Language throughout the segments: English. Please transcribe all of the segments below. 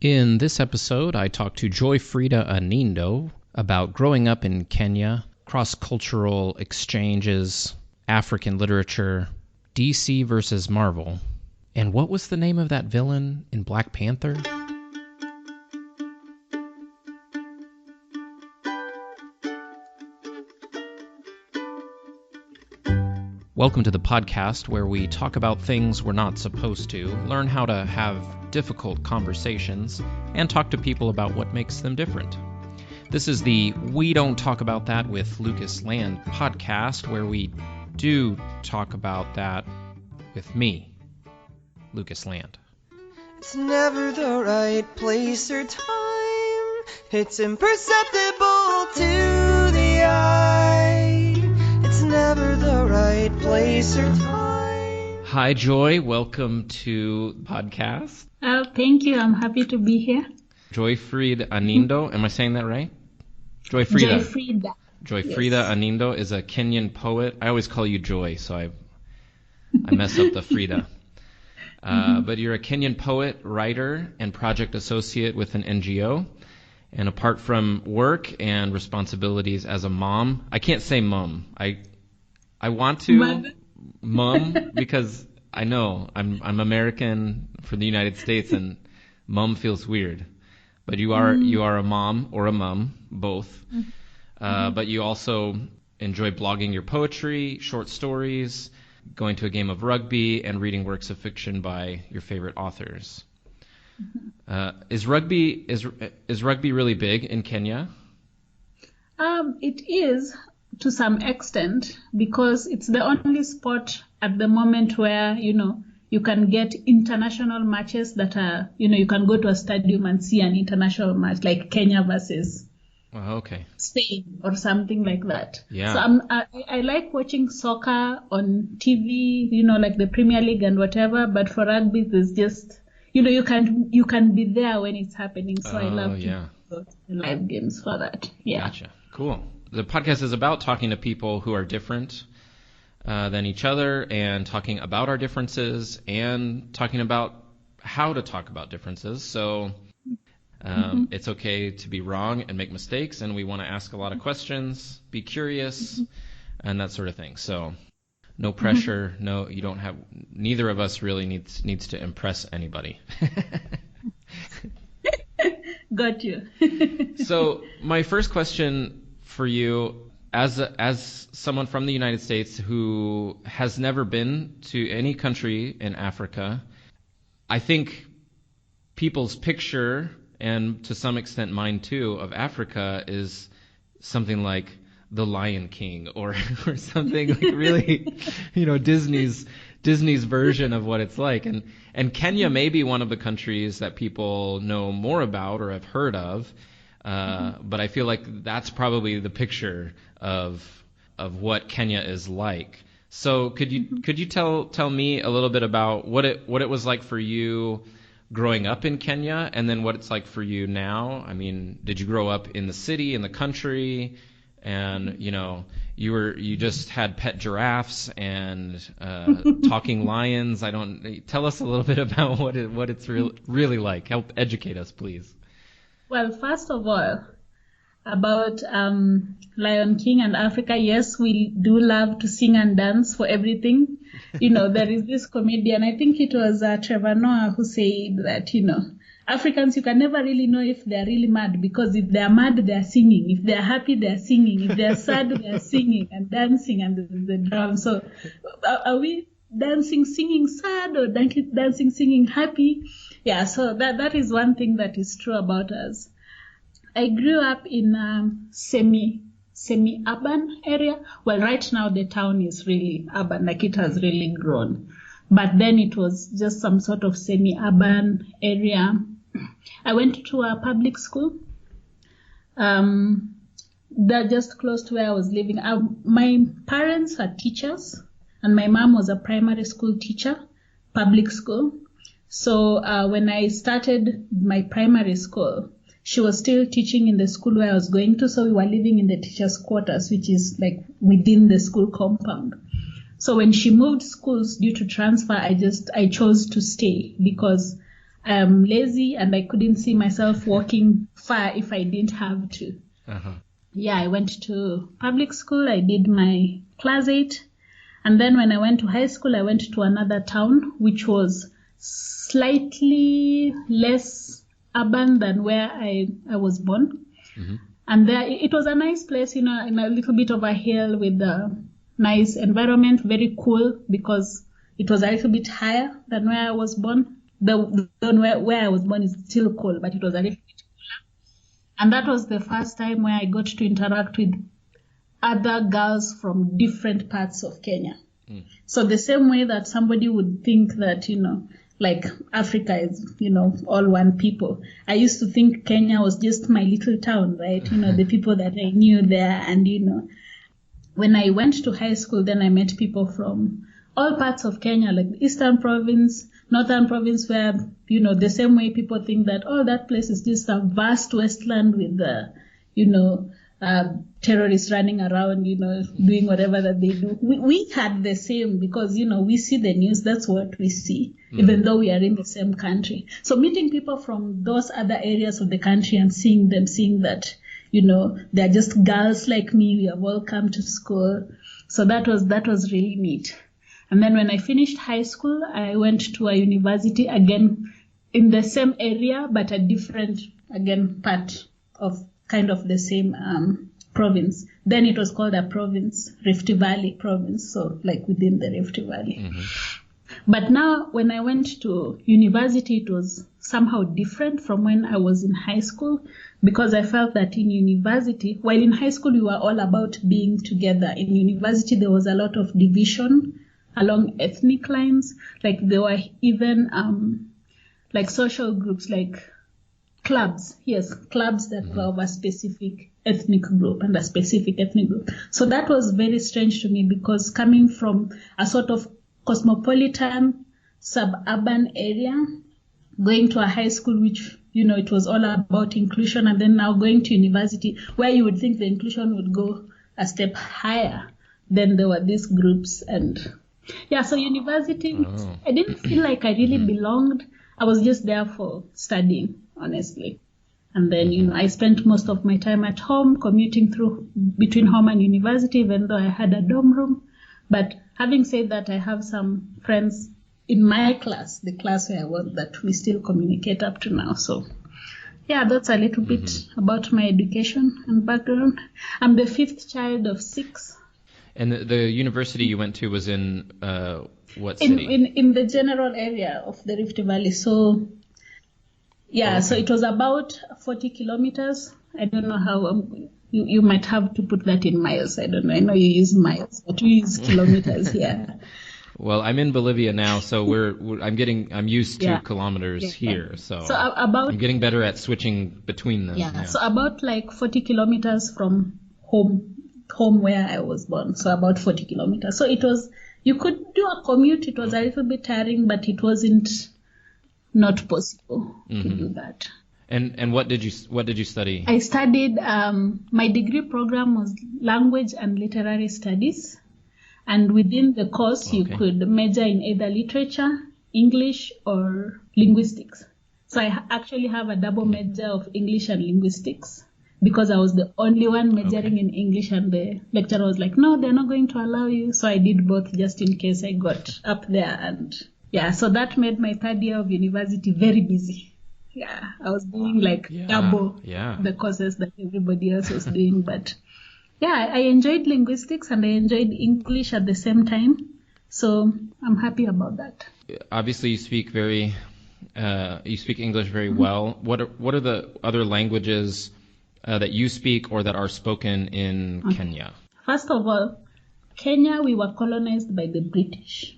In this episode, I talked to Joyfrida Anindo about growing up in Kenya, cross-cultural exchanges, African literature, DC versus Marvel, and what was the name of that villain in Black Panther? Welcome to the podcast where we talk about things we're not supposed to, learn how to have difficult conversations, and talk to people about what makes them different. This is the We Don't Talk About That with Lucas Land podcast, where we do talk about that with me, Lucas Land. It's never the right place or time. It's imperceptible to the eye. It's never the right place or time. Hi, Joy. Welcome to the podcast. Thank you. I'm happy to be here. Joyfrida Anindo. Am I saying that right? Joyfrida. Joyfrida Yes. Anindo is a Kenyan poet. I always call you Joy, so I mess up the Frida. But you're a Kenyan poet, writer, and project associate with an NGO. And apart from work and responsibilities as a mom, I can't say mum. I want to mum because I know I'm American for the United States and mum feels weird. But you are a mom or a mum, both. But you also enjoy blogging your poetry, short stories, going to a game of rugby, and reading works of fiction by your favorite authors. Is rugby really big in Kenya? It is to some extent because it's the only sport at the moment where, you can get international matches that are, you can go to a stadium and see an international match like Kenya versus Spain or something like that. Yeah. So I like watching soccer on TV, like the Premier League and whatever. But for rugby, there's just, you can be there when it's happening. So I love to go to live games for that. Yeah. Gotcha. Cool. The podcast is about talking to people who are different than each other and talking about our differences and talking about how to talk about differences. So it's okay to be wrong and make mistakes, and we want to ask a lot of questions, be curious, and that sort of thing. So no pressure. No, you don't have. Neither of us really needs to impress anybody. Got you. So my first question for you, as someone from the United States who has never been to any country in Africa, I think people's picture, and to some extent mine too, of Africa is something like the Lion King or something like really, Disney's version of what it's like. And Kenya may be one of the countries that people know more about or have heard of. But I feel like that's probably the picture of what Kenya is like. So could you tell me a little bit about what it was like for you growing up in Kenya, and then what it's like for you now? I mean, did you grow up in the city, in the country, and you just had pet giraffes and talking lions? Tell us a little bit about what it's really like. Help educate us, please. Well, first of all, about Lion King and Africa, yes, we do love to sing and dance for everything. There is this comedian, I think it was Trevor Noah, who said that, Africans, you can never really know if they're really mad, because if they're mad, they're singing. If they're happy, they're singing. If they're sad, they're singing and dancing and the drum. So are we dancing, singing sad, or dancing, singing happy? Yeah, so that is one thing that is true about us. I grew up in a semi-urban area. Well, right now the town is really urban, like it has really grown. But then it was just some sort of semi-urban area. I went to a public school. They're just close to where I was living. My parents are teachers, and my mom was a primary school teacher, public school. So when I started my primary school, she was still teaching in the school where I was going to. So we were living in the teachers' quarters, which is like within the school compound. So when she moved schools due to transfer, I chose to stay because I'm lazy and I couldn't see myself walking far if I didn't have to. Uh-huh. Yeah, I went to public school. I did my class 8. And then when I went to high school, I went to another town, which was slightly less urban than where I was born. Mm-hmm. And there, it was a nice place, in a little bit of a hill with a nice environment, very cool because it was a little bit higher than where I was born. Where I was born is still cool, but it was a little bit cooler. And that was the first time where I got to interact with other girls from different parts of Kenya. Mm. So the same way that somebody would think that, like Africa is, all one people. I used to think Kenya was just my little town, right? The people that I knew there. And, when I went to high school, then I met people from all parts of Kenya, like the Eastern Province, Northern Province, where, the same way people think that, that place is just a vast wasteland with, terrorists running around, doing whatever that they do. We had the same because, we see the news. That's what we see, even though we are in the same country. So meeting people from those other areas of the country and seeing that, they're just girls like me. We have all come to school. So that was really neat. And then when I finished high school, I went to a university again in the same area, but a different, again, part of kind of the same province. Then it was called a province, Rift Valley province, so like within the Rift Valley. Mm-hmm. But now when I went to university, it was somehow different from when I was in high school because I felt that in university, while in high school we were all about being together, in university there was a lot of division along ethnic lines. Like there were even like social groups, like clubs that were of a specific ethnic group and a specific ethnic group. So that was very strange to me because coming from a sort of cosmopolitan suburban area, going to a high school which, it was all about inclusion, and then now going to university where you would think the inclusion would go a step higher, then there were these groups. And so university, I didn't feel like I really belonged. I was just there for studying, honestly. And then, I spent most of my time at home, commuting through between home and university, even though I had a dorm room. But having said that, I have some friends in my class, the class where I was, that we still communicate up to now. So, that's a little bit about my education and background. I'm the 5th child of 6. And the university you went to was in what city? In the general area of the Rift Valley. So, so it was about 40 kilometers. I don't know how you might have to put that in miles. I don't know. I know you use miles, but we use kilometers here. Well, I'm in Bolivia now, so I'm used to kilometers here. So I'm getting better at switching between them. Yeah. So about like 40 kilometers from home where I was born. So about 40 kilometers. So it was, you could do a commute. It was a little bit tiring, but it wasn't not possible to do that. And what did you study? I studied, my degree program was language and literary studies. And within the course, you could major in either literature, English, or linguistics. So I actually have a double major of English and linguistics because I was the only one majoring in English, and the lecturer was like, no, they're not going to allow you. So I did both just in case I got up there. And so that made my 3rd year of university very busy. Yeah, I was doing like double the courses that everybody else was doing. But I enjoyed linguistics and I enjoyed English at the same time. So I'm happy about that. Obviously, you speak English very well. What are the other languages that you speak or that are spoken in Kenya? First of all, Kenya, we were colonized by the British.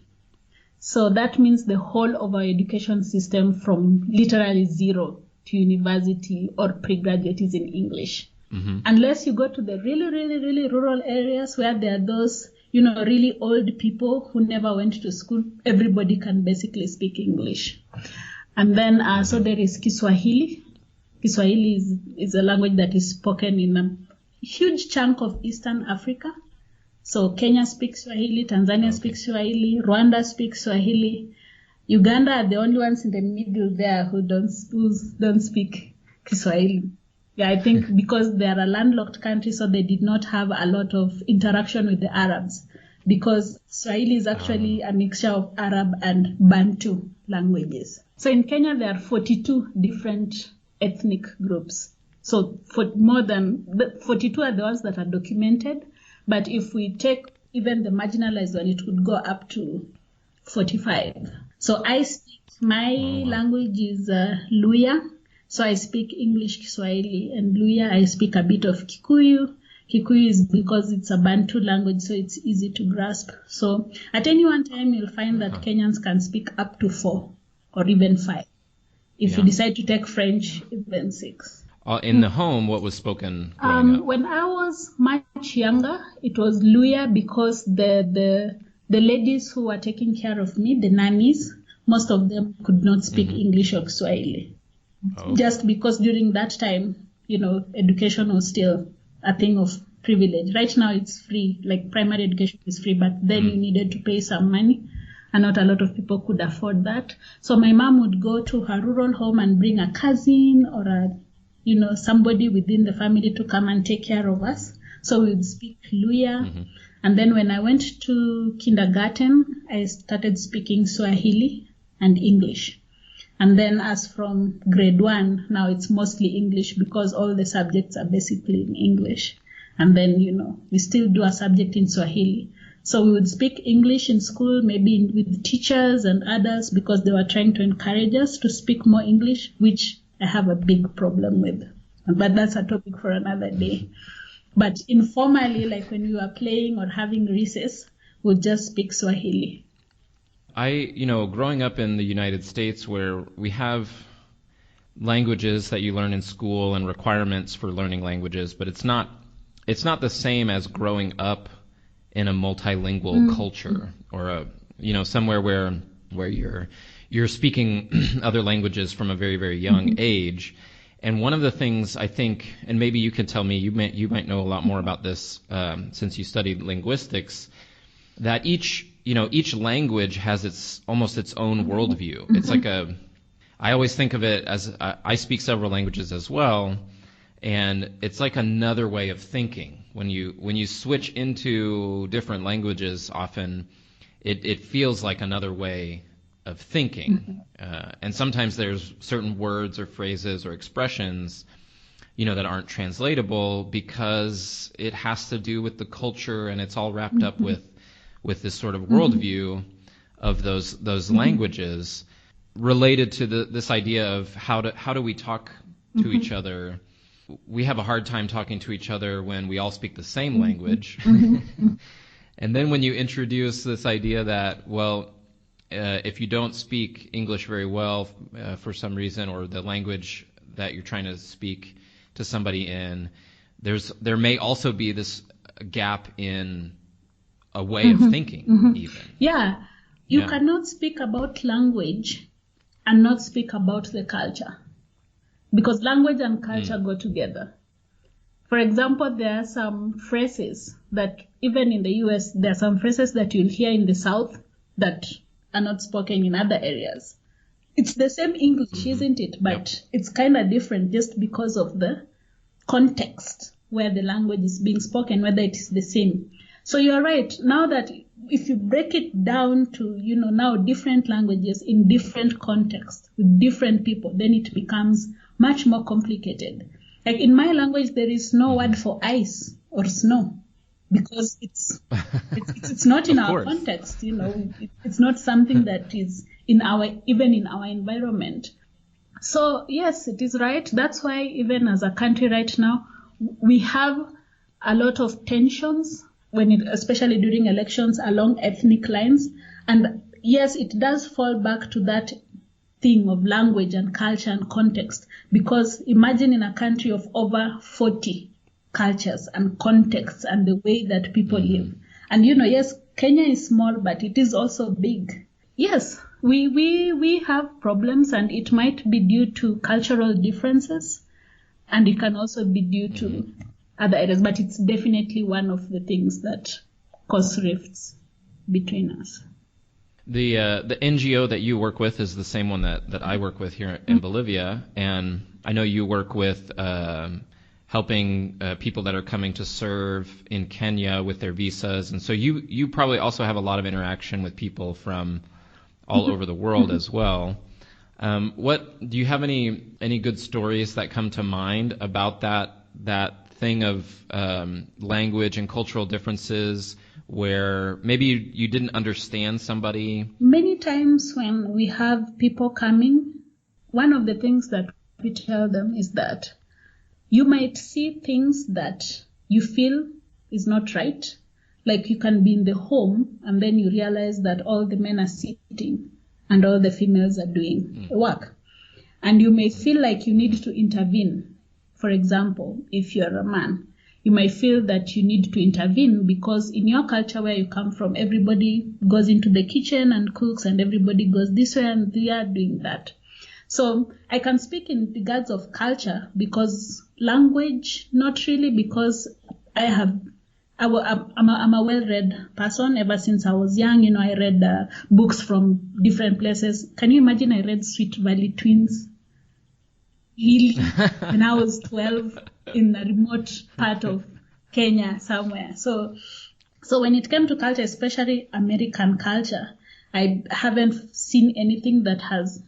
So that means the whole of our education system from literally zero to university or pre-graduate is in English. Unless you go to the really, really, really rural areas where there are those, really old people who never went to school, everybody can basically speak English. And then, so there is Kiswahili. Kiswahili is a language that is spoken in a huge chunk of Eastern Africa. So Kenya speaks Swahili, Tanzania speaks Swahili, Rwanda speaks Swahili. Uganda are the only ones in the middle there who don't speak Kiswahili. Yeah, I think because they are a landlocked country, so they did not have a lot of interaction with the Arabs, because Swahili is actually a mixture of Arab and Bantu languages. So in Kenya, there are 42 different ethnic groups. So for more than 42 are the ones that are documented, but if we take even the marginalized one, it would go up to 45. So my language is Luya. So I speak English, Kiswahili, and Luya. I speak a bit of Kikuyu. Kikuyu is because it's a Bantu language, so it's easy to grasp. So at any one time, you'll find that Kenyans can speak up to 4 or even 5. If you decide to take French, even 6. In the home, what was spoken growing up? When I was much younger, it was Luya, because the ladies who were taking care of me, the nannies, most of them could not speak English or Swahili. Just because during that time, education was still a thing of privilege. Right now it's free, like primary education is free, but then you needed to pay some money, and not a lot of people could afford that. So my mom would go to her rural home and bring a cousin or somebody within the family to come and take care of us. So we would speak Luya. And then when I went to kindergarten, I started speaking Swahili and English. And then as from grade 1, now it's mostly English, because all the subjects are basically in English. And then, we still do a subject in Swahili. So we would speak English in school, maybe with teachers and others, because they were trying to encourage us to speak more English, which I have a big problem with. But that's a topic for another day. But informally, like when we were playing or having recess, we'd just speak Swahili. Growing up in the United States, where we have languages that you learn in school and requirements for learning languages, but it's not the same as growing up in a multilingual culture, or somewhere where you're speaking other languages from a very, very young age. And one of the things I think, and maybe you can tell me, you might know a lot more about this since you studied linguistics, that each language has almost its own worldview. It's like I always think of it as, I speak several languages as well, and it's like another way of thinking. When you switch into different languages, often it feels like another way of thinking. And sometimes there's certain words or phrases or expressions, that aren't translatable, because it has to do with the culture, and it's all wrapped up with this sort of worldview of those languages, related to this idea of how do we talk to each other. We have a hard time talking to each other when we all speak the same language. And then when you introduce this idea that, if you don't speak English very well for some reason, or the language that you're trying to speak to somebody in, there may also be this gap in a way of thinking, even. Yeah. You cannot speak about language and not speak about the culture, because language and culture go together. For example, there are some phrases that, even in the US, there are some phrases that you'll hear in the South that are not spoken in other areas. It's the same English, isn't it? But it's kind of different just because of the context where the language is being spoken, whether it is the same. So you're right. Now that if you break it down to, now different languages in different contexts with different people, then it becomes much more complicated. Like in my language, there is no word for ice or snow, because it's not in our context. It's not something that is even in our environment. So yes, it is right. That's why even as a country right now, we have a lot of tensions especially during elections, along ethnic lines. And yes, it does fall back to that thing of language and culture and context, because imagine in a country of over 40 cultures and contexts and the way that people live. And yes, Kenya is small, but it is also big. Yes, we have problems, and it might be due to cultural differences, and it can also be due to other areas, but it's definitely one of the things that cause rifts between us. The NGO that you work with is the same one that I work with here in Bolivia, and I know you work with helping people that are coming to serve in Kenya with their visas, and so you probably also have a lot of interaction with people from all over the world as well. What do you have any good stories that come to mind about that thing of language and cultural differences where maybe you didn't understand somebody? Many times when we have people coming, one of the things that we tell them is that you might see things that you feel is not right. Like you can be in the home and then you realize that all the men are sitting and all the females are doing work. And you may feel like you need to intervene. For example, if you're a man, you might feel that you need to intervene because in your culture where you come from, everybody goes into the kitchen and cooks and everybody goes this way and they are doing that. So I can speak in regards of culture because language, not really, because I'm a well-read person. Ever since I was young, I read books from different places. Can you imagine I read Sweet Valley Twins? Really? When I was 12 in a remote part of Kenya somewhere. So when it came to culture, especially American culture, I haven't seen anything that has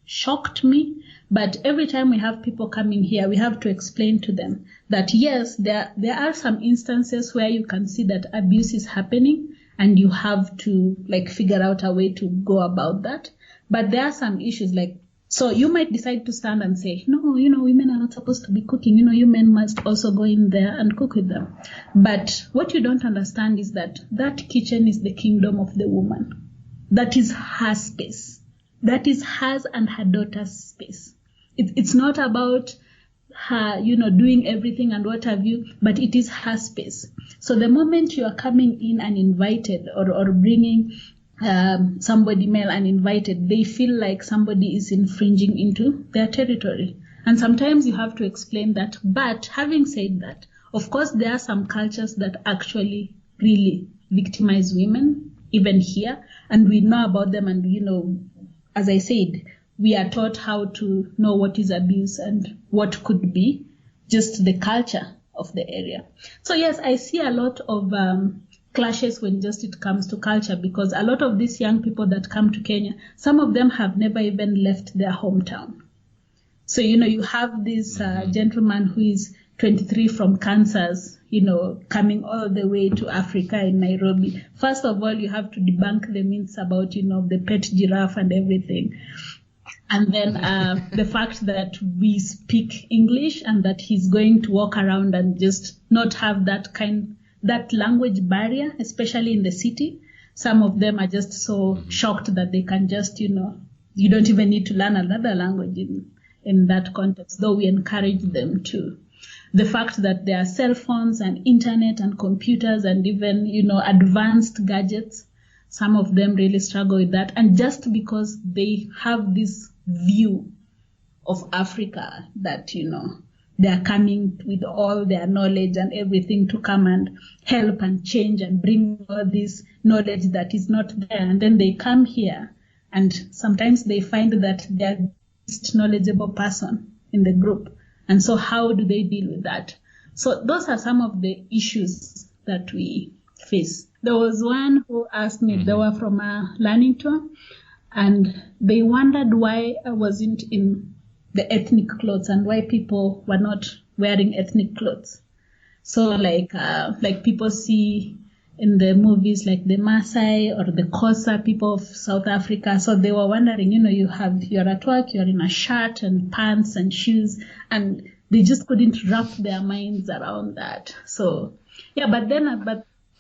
shocked me. But every time we have people coming here, we have to explain to them that yes, there are some instances where you can see that abuse is happening and you have to figure out a way to go about that. But there are some issues so you might decide to stand and say, no, women are not supposed to be cooking. You men must also go in there and cook with them. But what you don't understand is that kitchen is the kingdom of the woman. That is her space. That is hers and her daughter's space. It's not about her, doing everything and what have you, but it is her space. So the moment you are coming in uninvited or bringing somebody male uninvited, they feel like somebody is infringing into their territory. And sometimes you have to explain that. But having said that, of course, there are some cultures that actually really victimize women, even here. And we know about them. And, as I said, we are taught how to know what is abuse and what could be just the culture of the area. So, yes, I see a lot of clashes when just it comes to culture, because a lot of these young people that come to Kenya, some of them have never even left their hometown. So, you have this gentleman who is 23 from Kansas, coming all the way to Africa in Nairobi. First of all, you have to debunk the myths about, the pet giraffe and everything. And then the fact that we speak English and that he's going to walk around and just not have that language barrier, especially in the city. Some of them are just so shocked that they can just, you don't even need to learn another language in that context, though we encourage them to. The fact that there are cell phones and internet and computers and even, advanced gadgets, some of them really struggle with that. And just because they have this view of Africa that, they are coming with all their knowledge and everything to come and help and change and bring all this knowledge that is not there. And then they come here and sometimes they find that they're the least knowledgeable person in the group. And so how do they deal with that? So those are some of the issues that we face. There was one who asked me, they were from a learning tour, and they wondered why I wasn't in the ethnic clothes and why people were not wearing ethnic clothes. So like people see in the movies like the Maasai or the Xhosa people of South Africa. So they were wondering, you're at work, you're in a shirt and pants and shoes, and they just couldn't wrap their minds around that. So yeah, but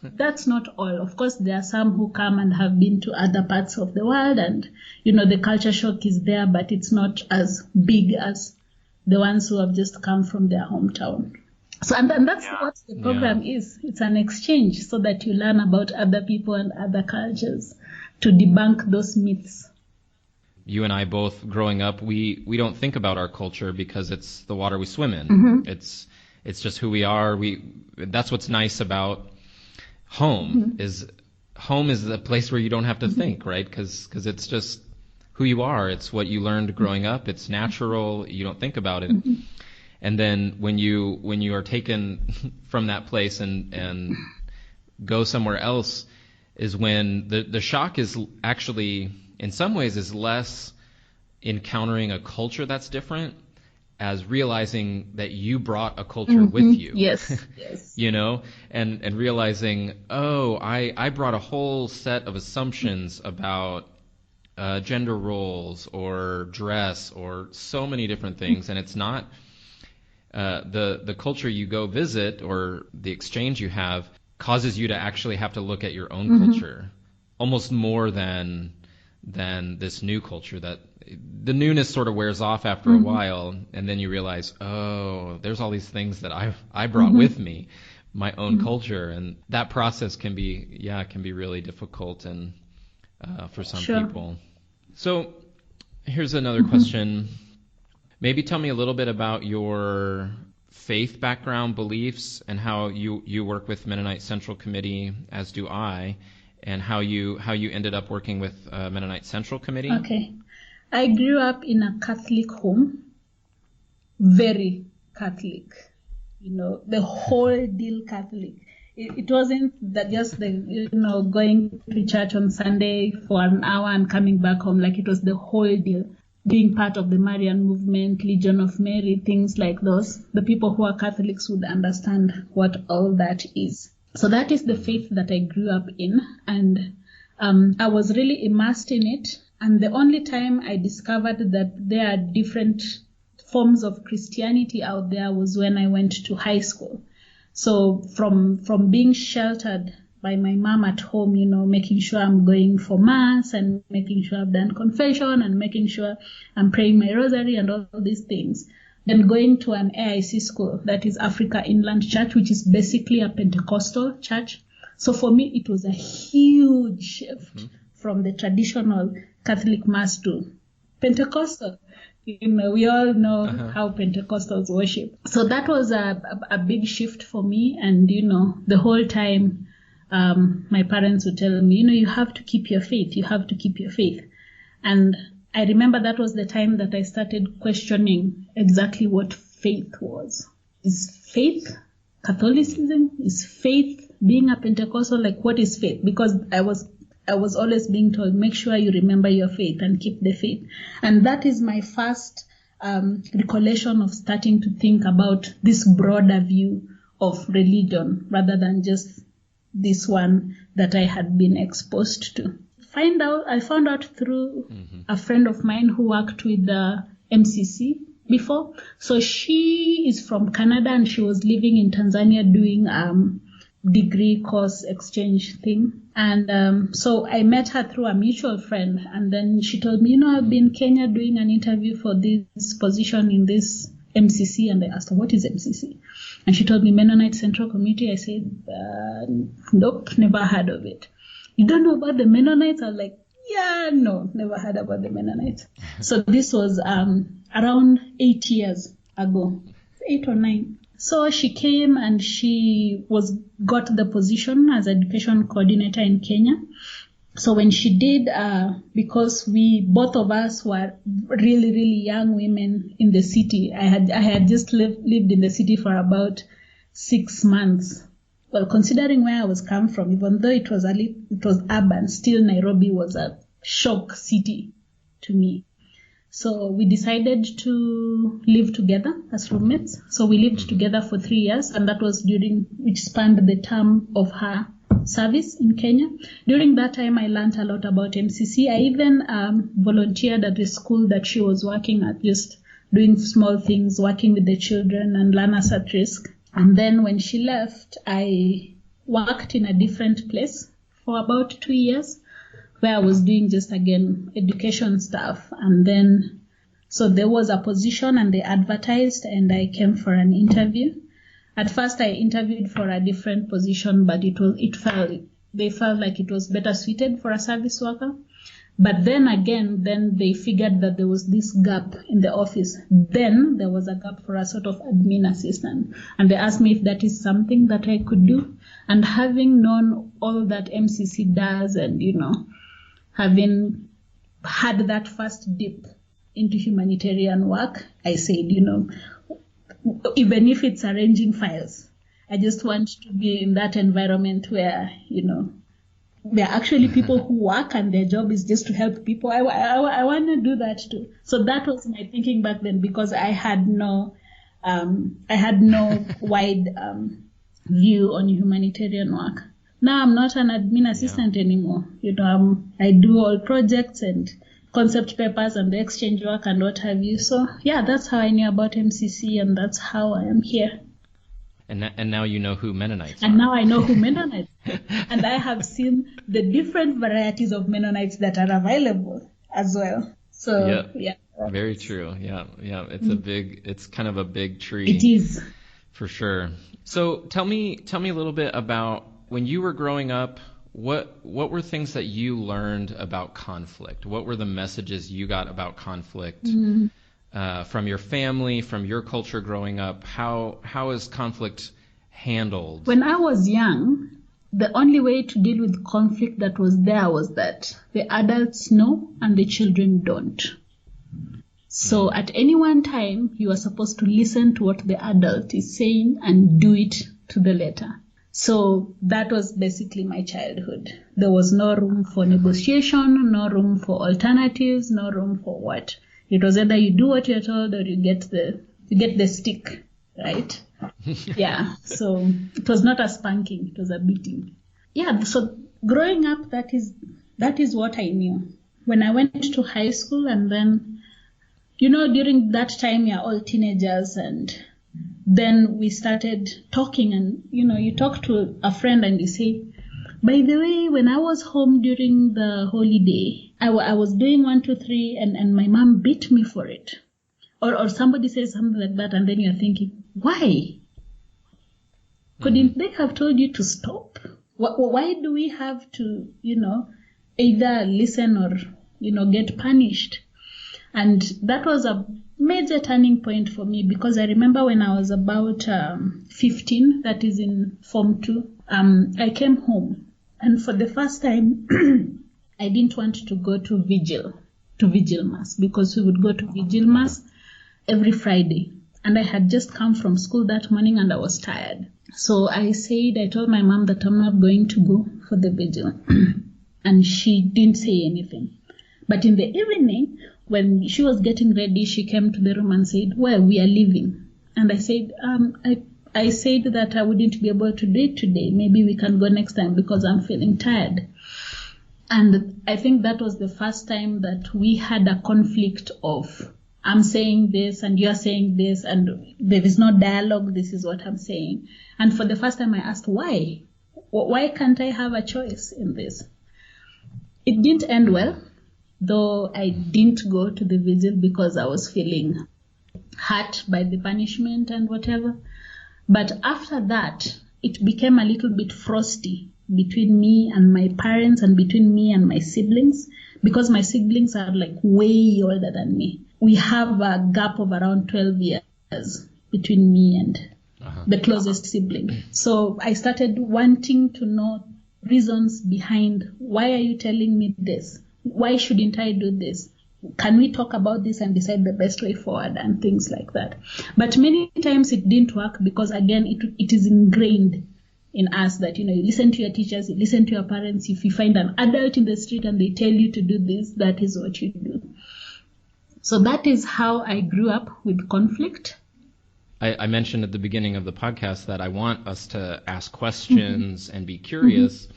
that's not all. Of course, there are some who come and have been to other parts of the world and, the culture shock is there, but it's not as big as the ones who have just come from their hometown. So, and that's what the program is. It's an exchange so that you learn about other people and other cultures to debunk those myths. You and I both, growing up, we don't think about our culture because it's the water we swim in. It's just who we are. That's what's nice about home is home is a place where you don't have to think, right? Because it's just who you are. It's what you learned growing up. It's natural. You don't think about it. And then when you are taken from that place and go somewhere else is when the shock is actually, in some ways, is less encountering a culture that's different as realizing that you brought a culture with you. Yes. You know, and realizing, oh, I brought a whole set of assumptions about gender roles or dress or so many different things, and it's not the culture you go visit or the exchange you have causes you to actually have to look at your own culture almost more than this new culture. That the newness sort of wears off after a while, and then you realize, oh, there's all these things that I brought with me, my own culture, and that process can be really difficult and for some people. So here's another question. Maybe tell me a little bit about your faith background, beliefs, and how you work with Mennonite Central Committee, as do I, and how you ended up working with Mennonite Central Committee. Okay. I grew up in a Catholic home, very Catholic, the whole deal Catholic. It wasn't that just going to church on Sunday for an hour and coming back home. Like, it was the whole deal. Being part of the Marian movement, Legion of Mary, things like those. The people who are Catholics would understand what all that is. So that is the faith that I grew up in, and I was really immersed in it. And the only time I discovered that there are different forms of Christianity out there was when I went to high school. So from being sheltered by my mom at home, making sure I'm going for mass and making sure I've done confession and making sure I'm praying my rosary and all these things. Then going to an AIC school, that is Africa Inland Church, which is basically a Pentecostal church. So for me, it was a huge shift from the traditional Catholic mass to Pentecostal. We all know how Pentecostals worship. So that was a big shift for me. And, the whole time, my parents would tell me, you have to keep your faith. You have to keep your faith. And I remember that was the time that I started questioning exactly what faith was. Is faith Catholicism? Is faith being a Pentecostal? Like, what is faith? Because I was always being told, make sure you remember your faith and keep the faith. And that is my first recollection of starting to think about this broader view of religion rather than just this one that I had been exposed to. I found out through a friend of mine who worked with the MCC before. So she is from Canada and she was living in Tanzania doing degree course exchange thing. And so I met her through a mutual friend, and then she told me, I've been in Kenya doing an interview for this position in this MCC. And I asked her, what is MCC? And she told me Mennonite Central Committee. I said, nope, never heard of it. You don't know about the Mennonites? I was like, yeah, no, never heard about the Mennonites. So this was around 8 years ago, 8 or 9. So she came and she got the position as education coordinator in Kenya. So when she did, because both of us were really, really young women in the city. I had just lived in the city for about 6 months. Well, considering where I was come from, even though it was urban, still Nairobi was a shock city to me. So we decided to live together as roommates. So we lived together for 3 years, and that was which spanned the term of her service in Kenya. During that time, I learned a lot about MCC. I even volunteered at the school that she was working at, just doing small things, working with the children and learners at risk. And then when she left, I worked in a different place for about 2 years, where I was doing just, again, education stuff. And then, so there was a position and they advertised and I came for an interview. At first I interviewed for a different position, but they felt like it was better suited for a service worker. But then again, they figured that there was this gap in the office. Then there was a gap for a sort of admin assistant. And they asked me if that is something that I could do. And having known all that MCC does and, having had that first dip into humanitarian work, I said, even if it's arranging files, I just want to be in that environment where, there are actually people who work and their job is just to help people. I want to do that too. So that was my thinking back then, because I had no wide view on humanitarian work. Now I'm not an admin assistant anymore. I do all projects and concept papers and the exchange work and what have you. So yeah, that's how I knew about MCC, and that's how I am here. And now you know who Mennonites are. And now I know who Mennonites are. And I have seen the different varieties of Mennonites that are available as well. So yeah. Very true. Yeah. It's kind of a big tree. It is. For sure. So tell me a little bit about when you were growing up, what were things that you learned about conflict? What were the messages you got about conflict from your family, from your culture growing up? How is conflict handled? When I was young, the only way to deal with conflict that was there was that the adults know and the children don't. So at any one time, you are supposed to listen to what the adult is saying and do it to the letter. So that was basically my childhood. There was no room for negotiation, no room for alternatives, no room for what. It was either you do what you're told or you get the stick, right? Yeah. So it was not a spanking, it was a beating. Yeah. So growing up, that is what I knew. When I went to high school, and then, during that time, you're all teenagers, and then we started talking, and, you talk to a friend and you say, by the way, when I was home during the holiday, I was doing 1, 2, 3, and my mom beat me for it. Or somebody says something like that, and then you're thinking, why? Couldn't they have told you to stop? Why do we have to, either listen or, get punished? And that was a major turning point for me, because I remember when I was about 15, that is in Form 2, I came home. And for the first time, I didn't want to go to vigil mass, because we would go to vigil mass every Friday. And I had just come from school that morning and I was tired. So I told my mom that I'm not going to go for the vigil. And she didn't say anything. But in the evening, when she was getting ready, she came to the room and said, well, we are leaving. And I said, I said that I wouldn't be able to do it today. Maybe we can go next time because I'm feeling tired. And I think that was the first time that we had a conflict of, I'm saying this and you're saying this, and there is no dialogue. This is what I'm saying. And for the first time I asked, why? Why can't I have a choice in this? It didn't end well, though I didn't go to the vigil because I was feeling hurt by the punishment and whatever. But after that, it became a little bit frosty between me and my parents and between me and my siblings, because my siblings are like way older than me. We have a gap of around 12 years between me and the closest sibling. So I started wanting to know reasons behind, why are you telling me this? Why shouldn't I do this? Can we talk about this and decide the best way forward and things like that? But many times it didn't work because, again, it is ingrained in us that, you listen to your teachers, you listen to your parents. If you find an adult in the street and they tell you to do this, that is what you do. So that is how I grew up with conflict. I mentioned at the beginning of the podcast that I want us to ask questions and be curious.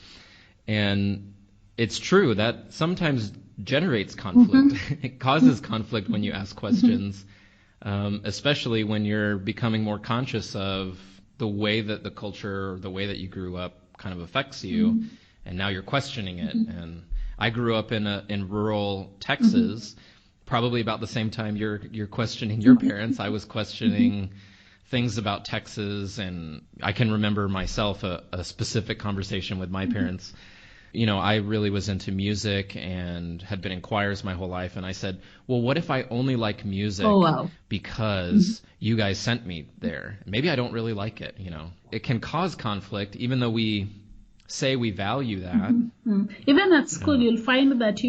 And it's true that sometimes generates conflict. It causes conflict when you ask questions, especially when you're becoming more conscious of the way that the culture or the way that you grew up kind of affects you, and now you're questioning it. And I grew up in rural Texas, probably about the same time you're questioning your parents. I was questioning things about Texas, and I can remember myself a specific conversation with my parents. I really was into music and had been in choirs my whole life. And I said, well, what if I only like music because you guys sent me there? Maybe I don't really like it. It can cause conflict, even though we say we value that. Even at school, you'll find that,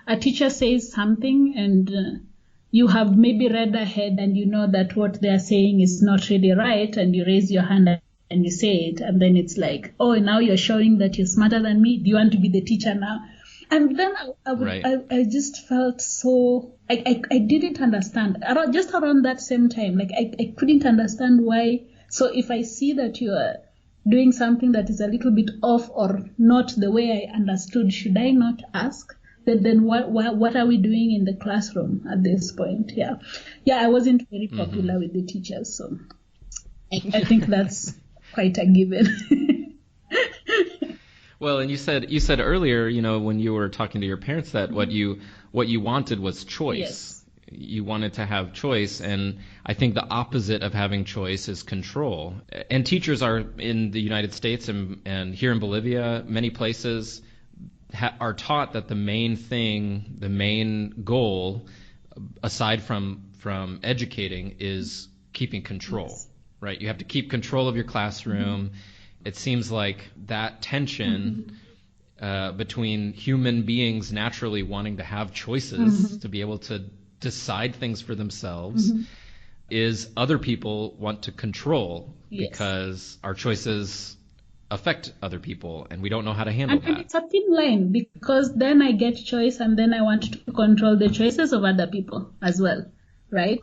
a teacher says something and you have maybe read ahead and you know that what they're saying is not really right, and you raise your hand and you say it, and then it's like, oh, now you're showing that you're smarter than me. Do you want to be the teacher now? And then I just felt so, I didn't understand. Just around that same time, like I couldn't understand why. So if I see that you are doing something that is a little bit off or not the way I understood, should I not ask? Then what are we doing in the classroom at this point? Yeah, I wasn't very popular with the teachers, so I think that's quite a given. Well, and you said earlier, when you were talking to your parents, that what you wanted was choice. Yes. You wanted to have choice, and I think the opposite of having choice is control. And teachers are in the United States and here in Bolivia, many places are taught that the main goal, aside from educating, is keeping control. Yes. Right? You have to keep control of your classroom. It seems like that tension between human beings naturally wanting to have choices, to be able to decide things for themselves, is other people want to control, because our choices affect other people and we don't know how to handle that. And it's a thin line, because then I get choice and then I want to control the choices of other people as well, right?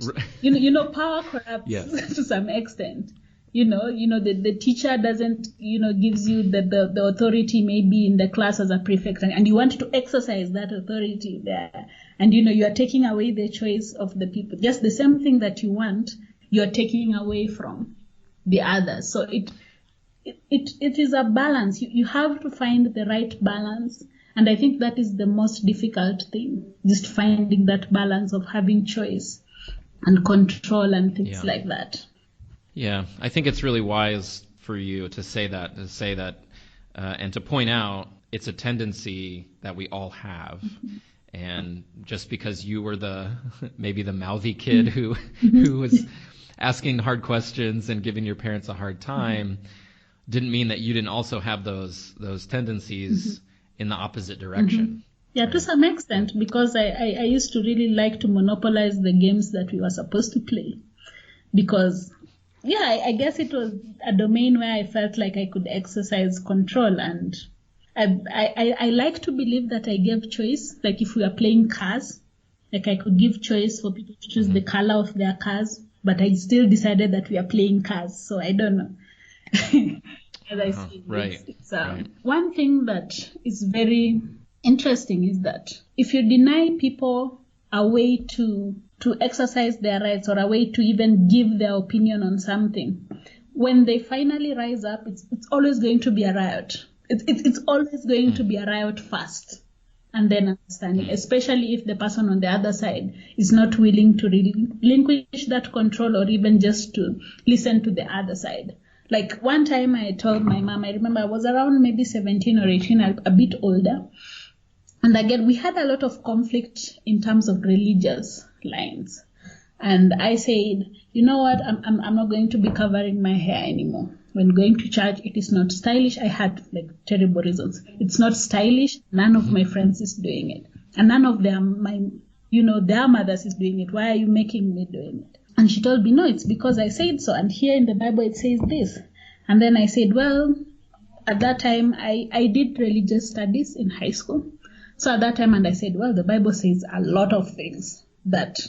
Power corrupts to some extent. The teacher doesn't, gives you the authority maybe in the class as a prefect, and you want to exercise that authority there. And, you are taking away the choice of the people. Just the same thing that you want, you're taking away from the others. So it is a balance. You have to find the right balance. And I think that is the most difficult thing, just finding that balance of having choice and control and things like that. Yeah, I think it's really wise for you to say that, and to point out it's a tendency that we all have. And just because you were maybe the mouthy kid who was asking hard questions and giving your parents a hard time, didn't mean that you didn't also have those tendencies in the opposite direction. Yeah, to some extent, because I used to really like to monopolize the games that we were supposed to play, because I guess it was a domain where I felt like I could exercise control, and I like to believe that I gave choice. Like if we are playing cars, like I could give choice for people to choose the color of their cars, but I still decided that we are playing cars. So I don't know. As I see, it's one thing that is very interesting is that if you deny people a way to exercise their rights, or a way to even give their opinion on something, when they finally rise up, it's always going to be a riot. It's always going to be a riot first, and then understanding, especially if the person on the other side is not willing to relinquish that control, or even just to listen to the other side. Like one time I told my mom, I remember I was around maybe 17 or 18, a bit older. And again, we had a lot of conflict in terms of religious lines. And I said, you know what, I'm not going to be covering my hair anymore. When going to church, it is not stylish. I had terrible reasons. It's not stylish. None of my friends is doing it. And none of their mothers is doing it. Why are you making me doing it? And she told me, no, it's because I said so. And here in the Bible, it says this. And then I said, well, at that time, I did religious studies in high school. So at that time, and I said, well, the Bible says a lot of things that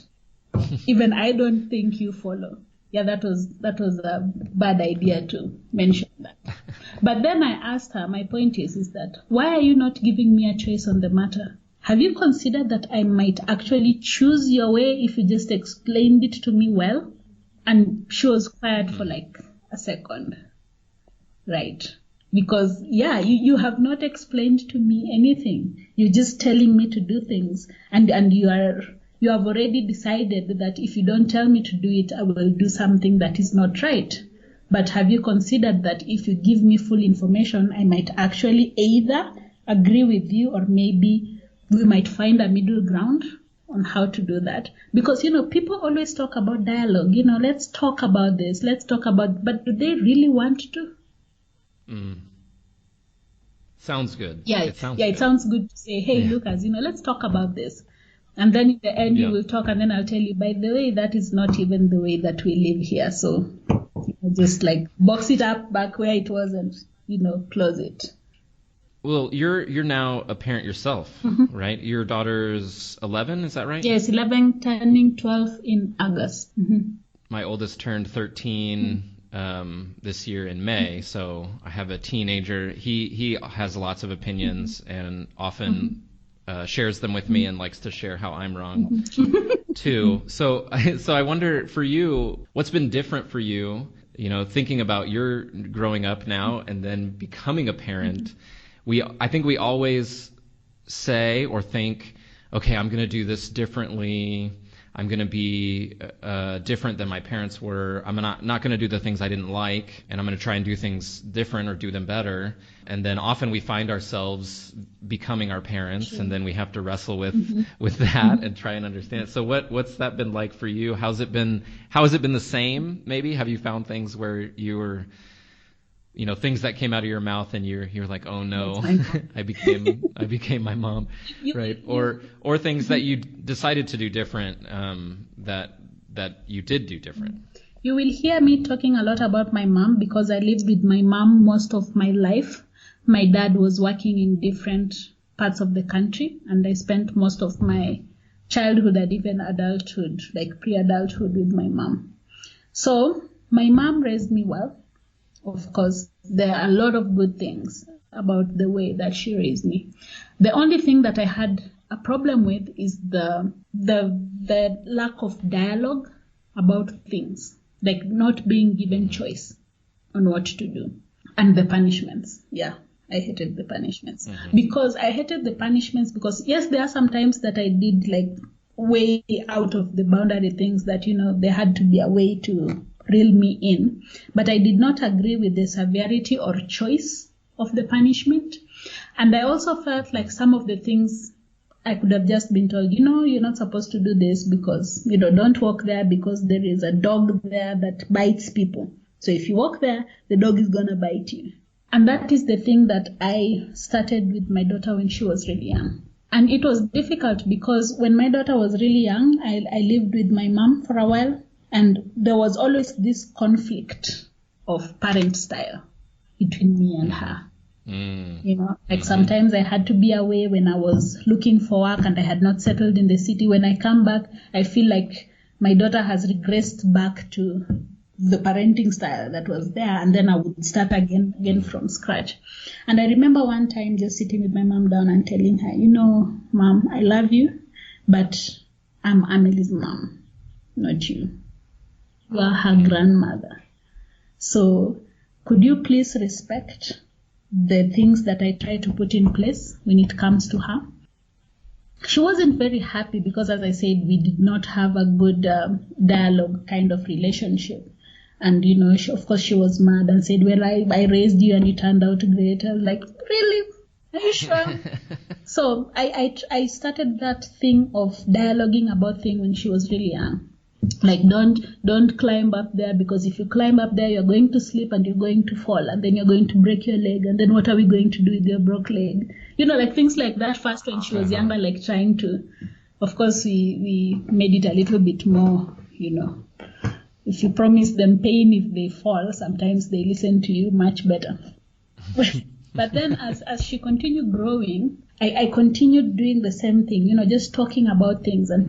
even I don't think you follow. Yeah, that was a bad idea to mention that. But then I asked her, my point is that why are you not giving me a choice on the matter? Have you considered that I might actually choose your way if you just explained it to me well? And she was quiet for a second. Right. Because, you have not explained to me anything. You're just telling me to do things. And you have already decided that if you don't tell me to do it, I will do something that is not right. But have you considered that if you give me full information, I might actually either agree with you, or maybe we might find a middle ground on how to do that? Because, people always talk about dialogue. Let's talk about this. But do they really want to? Sounds good. Yeah, It sounds it good. sounds good to say, hey, Lucas, let's talk about this. And then in the end, Yeah. you will talk, and then I'll tell you, by the way, that is not even the way that we live here. So just like box it up back where it was and, close it. Well, you're now a parent yourself, right? Your daughter's 11, is that right? Yes, 11, turning 12 in August. My oldest turned 13 this year in May, so I have a teenager. He has lots of opinions and often shares them with me and likes to share how I'm wrong too. So I wonder, for you, what's been different for you, thinking about your growing up now and then becoming a parent. I think we always say or think, okay, I'm going to do this differently. I'm going to be different than my parents were. I'm not going to do the things I didn't like, and I'm going to try and do things different or do them better. And then often we find ourselves becoming our parents, and then we have to wrestle with that and try and understand. So what's that been like for you? How has it been the same? Maybe have you found things where you were, things that came out of your mouth and you're like, oh no, I became my mom, right? Or things that you decided to do different, that you did do different. You will hear me talking a lot about my mom because I lived with my mom most of my life. My dad was working in different parts of the country, and I spent most of my childhood and even adulthood, like pre-adulthood, with my mom. So my mom raised me well. Of course, there are a lot of good things about the way that she raised me. The only thing that I had a problem with is the lack of dialogue about things, like not being given choice on what to do, and the punishments. Yeah, I hated the punishments because yes, there are some times that I did like way out of the boundary things that, there had to be a way to reel me in, but I did not agree with the severity or choice of the punishment. And I also felt like some of the things I could have just been told, you're not supposed to do this because, don't walk there because there is a dog there that bites people. So if you walk there, the dog is going to bite you. And that is the thing that I started with my daughter when she was really young. And it was difficult because when my daughter was really young, I lived with my mom for a while. And there was always this conflict of parent style between me and her. Sometimes I had to be away when I was looking for work and I had not settled in the city. When I come back, I feel like my daughter has regressed back to the parenting style that was there, and then I would start again from scratch. And I remember one time just sitting with my mom down and telling her, Mom, I love you, but I'm Amelie's mom, not you. You are her grandmother. So could you please respect the things that I try to put in place when it comes to her? She wasn't very happy because, as I said, we did not have a good dialogue kind of relationship. And, of course, she was mad and said, well, I raised you and you turned out great. I was like, really? Are you sure? So I started that thing of dialoguing about things when she was really young. Like, don't climb up there, because if you climb up there, you're going to slip and you're going to fall, and then you're going to break your leg, and then what are we going to do with your broke leg? Like things like that first when she was younger, like trying to, of course, we made it a little bit more, if you promise them pain if they fall, sometimes they listen to you much better. But then as she continued growing, I continued doing the same thing, just talking about things and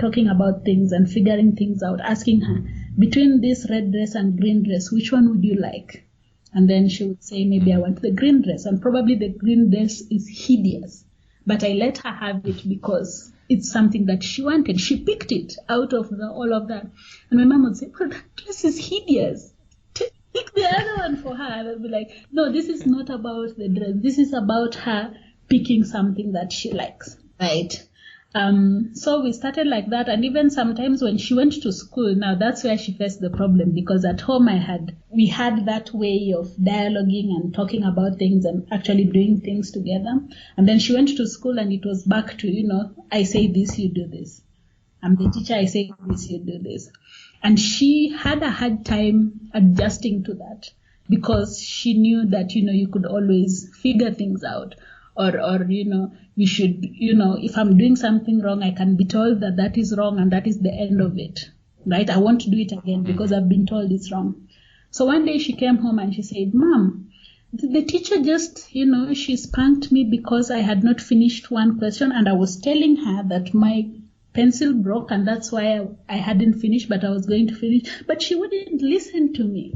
figuring things out, asking her, between this red dress and green dress, which one would you like? And then she would say, maybe I want the green dress, and probably the green dress is hideous. But I let her have it because it's something that she wanted. She picked it out of all of that. And my mom would say, well, that dress is hideous. Pick the other one for her. And I'd be like, no, this is not about the dress. This is about her picking something that she likes, right? So we started like that, and even sometimes when she went to school, now that's where she faced the problem, because at home we had that way of dialoguing and talking about things and actually doing things together. And then she went to school and it was back to, I say this, you do this. I'm the teacher, I say this, you do this. And she had a hard time adjusting to that, because she knew that, you could always figure things out. or we should, if I'm doing something wrong, I can be told that that is wrong and that is the end of it, right? I won't do it again because I've been told it's wrong. So one day she came home and she said, Mom, the teacher just, she spanked me because I had not finished one question, and I was telling her that my pencil broke and that's why I hadn't finished, but I was going to finish. But she wouldn't listen to me,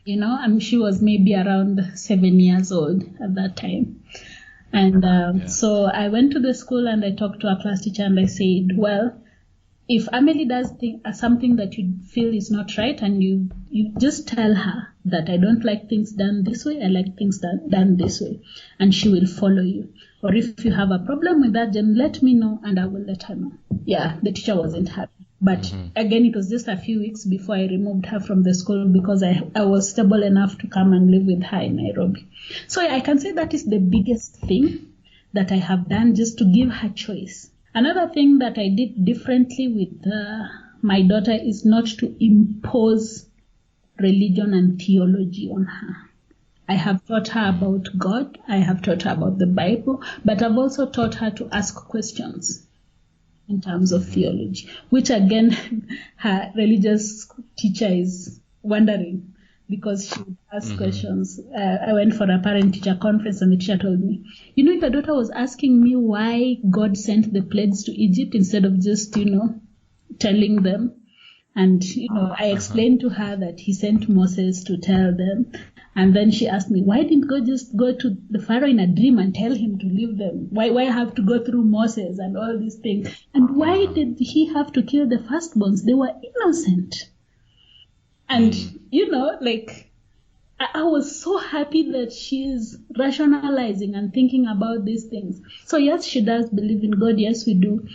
and she was maybe around 7 years old at that time. And so I went to the school and I talked to our class teacher and I said, well, if Amelie does something that you feel is not right, and you just tell her that I don't like things done this way, I like things done this way, and she will follow you. Or if you have a problem with that, then let me know and I will let her know. Yeah, the teacher wasn't happy. But again, it was just a few weeks before I removed her from the school because I was stable enough to come and live with her in Nairobi. So I can say that is the biggest thing that I have done, just to give her choice. Another thing that I did differently with my daughter is not to impose religion and theology on her. I have taught her about God, I have taught her about the Bible, but I've also taught her to ask questions in terms of theology, which again, her religious teacher is wondering because she would ask questions. I went for a parent-teacher conference and the teacher told me, if your daughter was asking me why God sent the plagues to Egypt instead of just, telling them. And, I explained to her that he sent Moses to tell them. And then she asked me, why didn't God just go to the Pharaoh in a dream and tell him to leave them? Why have to go through Moses and all these things? And why did he have to kill the firstborns? They were innocent. And, I was so happy that she is rationalizing and thinking about these things. So yes, she does believe in God. Yes, we do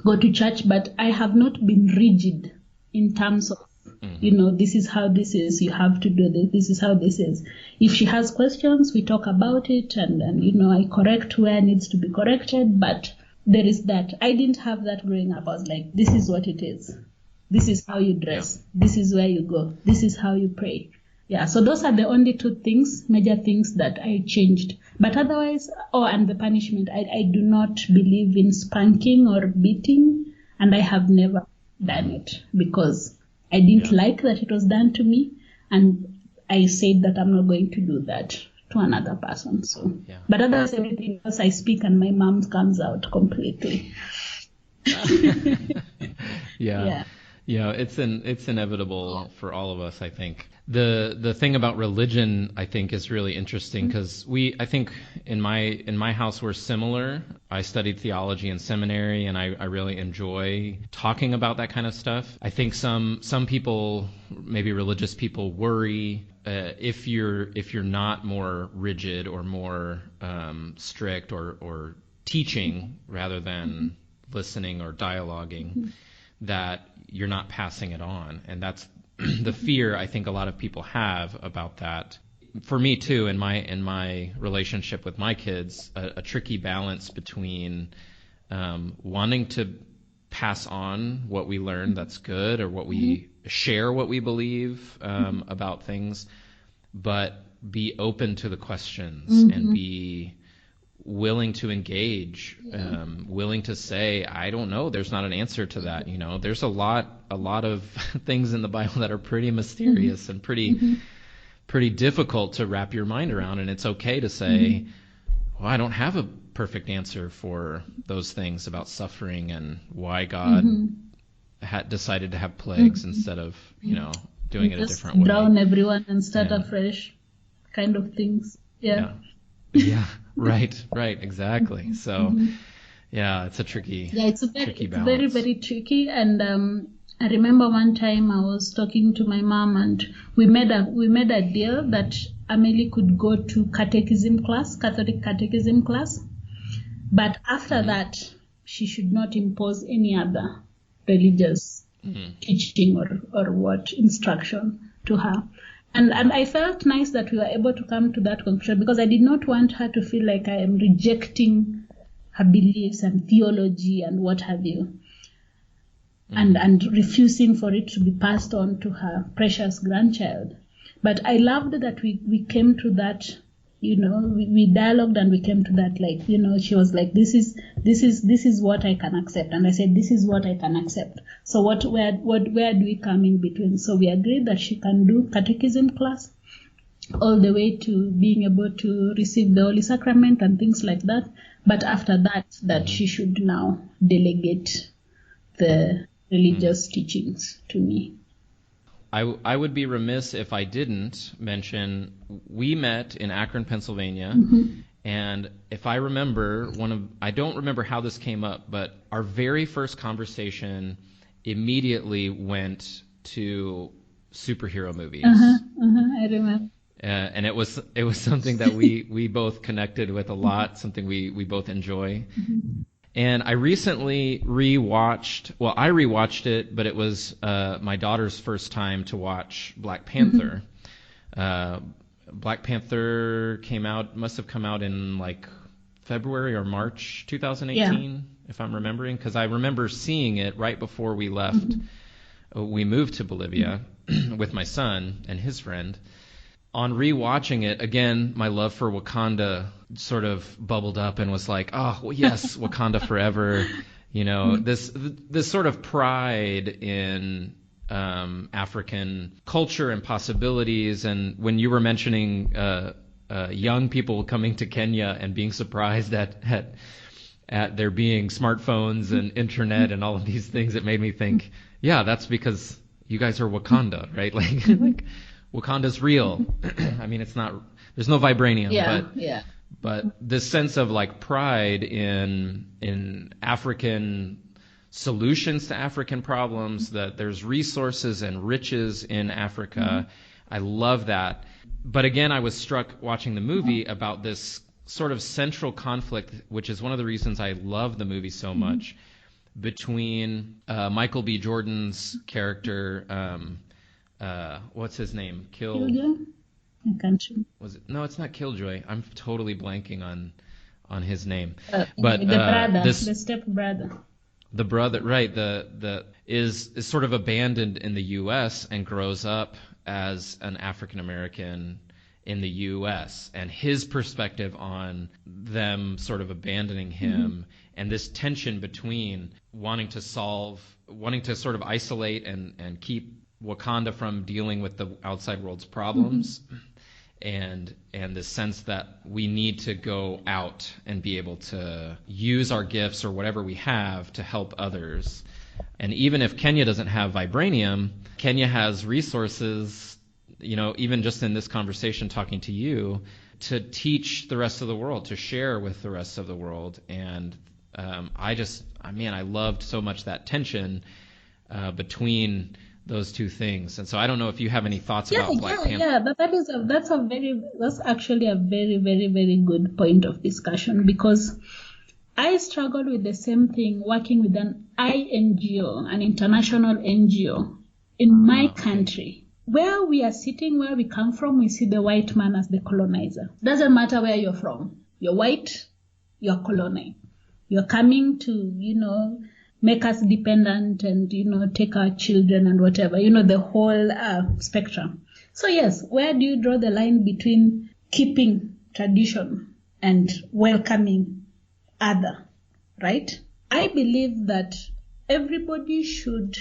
go to church, but I have not been rigid in terms of, this is how this is, you have to do this, this is how this is. If she has questions, we talk about it and I correct where needs to be corrected, but there is that. I didn't have that growing up. I was like, this is what it is. This is how you dress. This is where you go. This is how you pray. Yeah, so those are the only two major things that I changed. But otherwise, and the punishment, I do not believe in spanking or beating, and I have never done it because I didn't like that it was done to me, and I said that I'm not going to do that to another person. So, but otherwise, everything else I speak and my mom comes out completely. Yeah, it's inevitable for all of us, I think. The thing about religion, I think, is really interesting because I think in my house we're similar. I studied theology in seminary, and I really enjoy talking about that kind of stuff. I think some people, maybe religious people, worry if you're not more rigid or more strict or teaching rather than listening or dialoguing, that you're not passing it on. And that's the fear I think a lot of people have about that. For me too, in my relationship with my kids, a tricky balance between wanting to pass on what we learn that's good, or what we share what we believe about things, but be open to the questions and be willing to engage, willing to say, I don't know, there's not an answer to that. There's a lot of things in the Bible that are pretty mysterious and pretty difficult to wrap your mind around. And it's okay to say, well, I don't have a perfect answer for those things about suffering and why God had decided to have plagues instead of, doing it a different way. Drown everyone and start afresh kind of things. Yeah, right, exactly. So, it's a tricky balance. It's very, very tricky. And I remember one time I was talking to my mom, and we made a deal that Amelie could go to Catholic catechism class, but after that she should not impose any other religious teaching or what instruction to her. And I felt nice that we were able to come to that conclusion, because I did not want her to feel like I am rejecting her beliefs and theology and what have you, and refusing for it to be passed on to her precious grandchild. But I loved that we came to that we dialogued and we came to that, like, she was like, this is what I can accept. And I said, this is what I can accept. So where do we come in between? So we agreed that she can do catechism class all the way to being able to receive the Holy Sacrament and things like that. But after that she should now delegate the religious teachings to me. I would be remiss if I didn't mention we met in Akron, Pennsylvania, and if I remember, I don't remember how this came up, but our very first conversation immediately went to superhero movies. I remember. And it was something that we both connected with a lot, something we both enjoy. And I recently rewatched it, but it was my daughter's first time to watch Black Panther. Black Panther must have come out in like February or March 2018, if I'm remembering, because I remember seeing it right before we left. We moved to Bolivia with my son and his friend. On rewatching it, again, my love for Wakanda sort of bubbled up and was like, oh, well, yes, Wakanda forever. This sort of pride in African culture and possibilities. And when you were mentioning young people coming to Kenya and being surprised at there being smartphones and internet and all of these things, it made me think, yeah, that's because you guys are Wakanda, right? Like Wakanda's real. I mean, it's not. There's no vibranium, but this sense of like pride in African solutions to African problems, that there's resources and riches in Africa. I love that. But again, I was struck watching the movie about this sort of central conflict, which is one of the reasons I love the movie so much, between Michael B. Jordan's character. What's his name? Killjoy? Was it? No, it's not Killjoy. I'm totally blanking on his name. But the step brother. The brother, right? The is sort of abandoned in the U.S. and grows up as an African American in the U.S. and his perspective on them sort of abandoning him, and this tension between wanting to sort of isolate and keep Wakanda from dealing with the outside world's problems, and the sense that we need to go out and be able to use our gifts or whatever we have to help others. And even if Kenya doesn't have vibranium, Kenya has resources, even just in this conversation talking to you, to teach the rest of the world, to share with the rest of the world. And I loved so much that tension between those two things. And so I don't know if you have any thoughts about Black Panther. Yeah, that's actually a very, very, very good point of discussion, because I struggled with the same thing working with an INGO, an international NGO in my country. Where we are sitting, where we come from, we see the white man as the colonizer. Doesn't matter where you're from. You're white, you're colonized. You're coming to, make us dependent and, take our children and whatever, the whole spectrum. So yes, where do you draw the line between keeping tradition and welcoming other, right? I believe that everybody should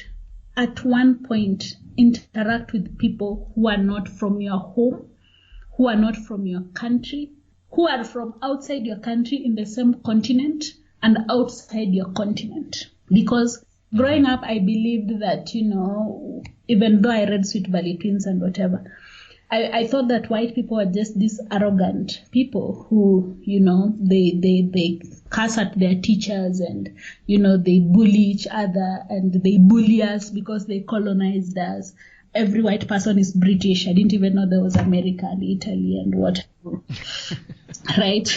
at one point interact with people who are not from your home, who are not from your country, who are from outside your country in the same continent and outside your continent. Because growing up, I believed that, even though I read Sweet Valley Twins and whatever, I thought that white people are just these arrogant people who, they curse at their teachers and, they bully each other and they bully us because they colonized us. Every white person is British. I didn't even know there was America and Italy and whatever. Right?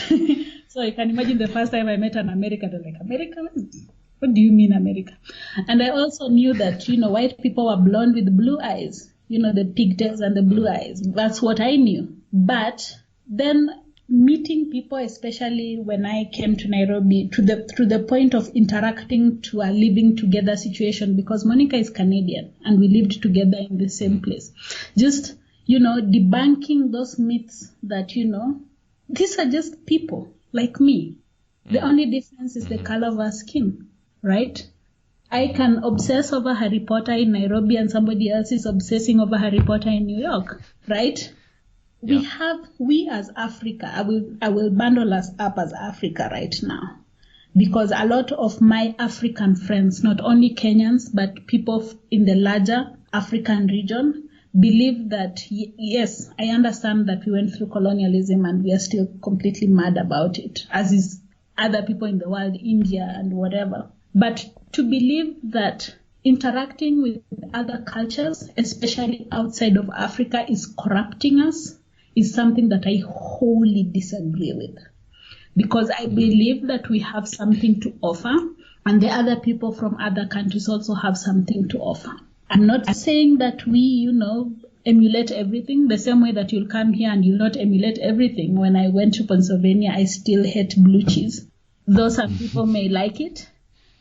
So you can imagine the first time I met an American, I was like, America? What do you mean America? And I also knew that, white people were blonde with blue eyes, the pigtails and the blue eyes. That's what I knew. But then meeting people, especially when I came to Nairobi, to the point of interacting to a living together situation, because Monica is Canadian and we lived together in the same place. Just, debunking those myths that, these are just people like me. The only difference is the color of our skin, right? I can obsess over Harry Potter in Nairobi and somebody else is obsessing over Harry Potter in New York, right? Yeah. We as Africa, I will bundle us up as Africa right now, because a lot of my African friends, not only Kenyans, but people in the larger African region, believe that, yes, I understand that we went through colonialism and we are still completely mad about it, as is other people in the world, India and whatever. But to believe that interacting with other cultures, especially outside of Africa, is corrupting us is something that I wholly disagree with. Because I believe that we have something to offer, and the other people from other countries also have something to offer. I'm not saying that we, emulate everything the same way that you'll come here and you'll not emulate everything. When I went to Pennsylvania, I still hate blue cheese. Though some people may like it.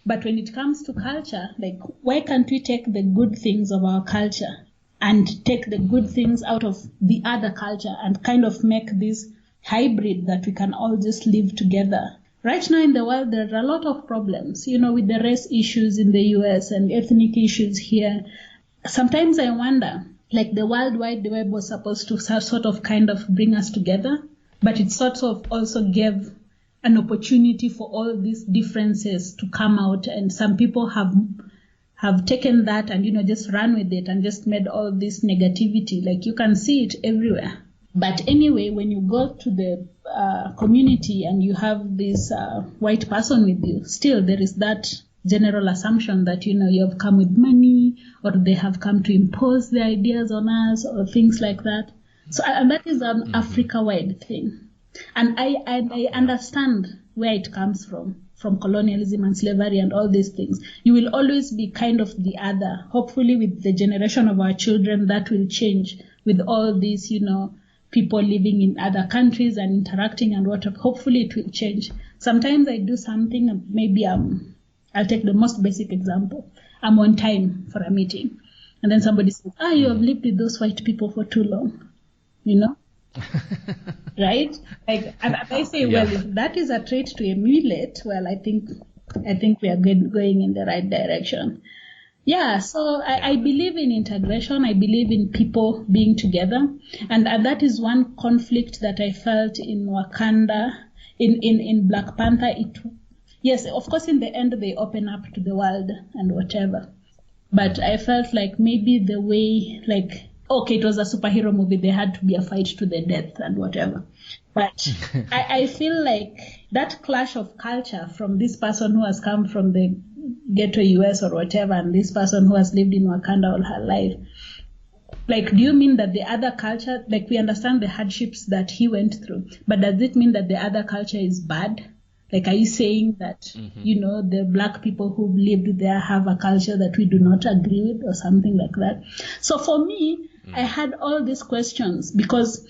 But when it comes to culture, like, why can't we take the good things of our culture and take the good things out of the other culture and kind of make this hybrid that we can all just live together? Right now in the world, there are a lot of problems, with the race issues in the US and ethnic issues here. Sometimes I wonder, like, the World Wide Web was supposed to sort of kind of bring us together, but it sort of also gave an opportunity for all these differences to come out, and some people have taken that and just run with it and just made all this negativity. Like, you can see it everywhere. But anyway, when you go to the community and you have this white person with you, still there is that general assumption that you have come with money, or they have come to impose their ideas on us, or things like that. So and that is an Africa-wide thing. And I understand where it comes from colonialism and slavery and all these things. You will always be kind of the other. Hopefully with the generation of our children, that will change with all these, people living in other countries and interacting and whatever. Hopefully it will change. Sometimes I do something, maybe I'll take the most basic example. I'm on time for a meeting. And then somebody says, you have lived with those white people for too long, right? Like, and I say, well, if that is a trait to emulate, well, I think we are going in the right direction. Yeah, so I believe in integration. I believe in people being together. And that is one conflict that I felt in Wakanda, in Black Panther. Yes, of course, in the end, they open up to the world and whatever. But I felt like maybe the way, like, okay, it was a superhero movie, there had to be a fight to the death and whatever. But I feel like that clash of culture from this person who has come from the ghetto US or whatever, and this person who has lived in Wakanda all her life, like, do you mean that the other culture, like, we understand the hardships that he went through, but does it mean that the other culture is bad? Like, are you saying that, the black people who lived there have a culture that we do not agree with or something like that? So for me, I had all these questions because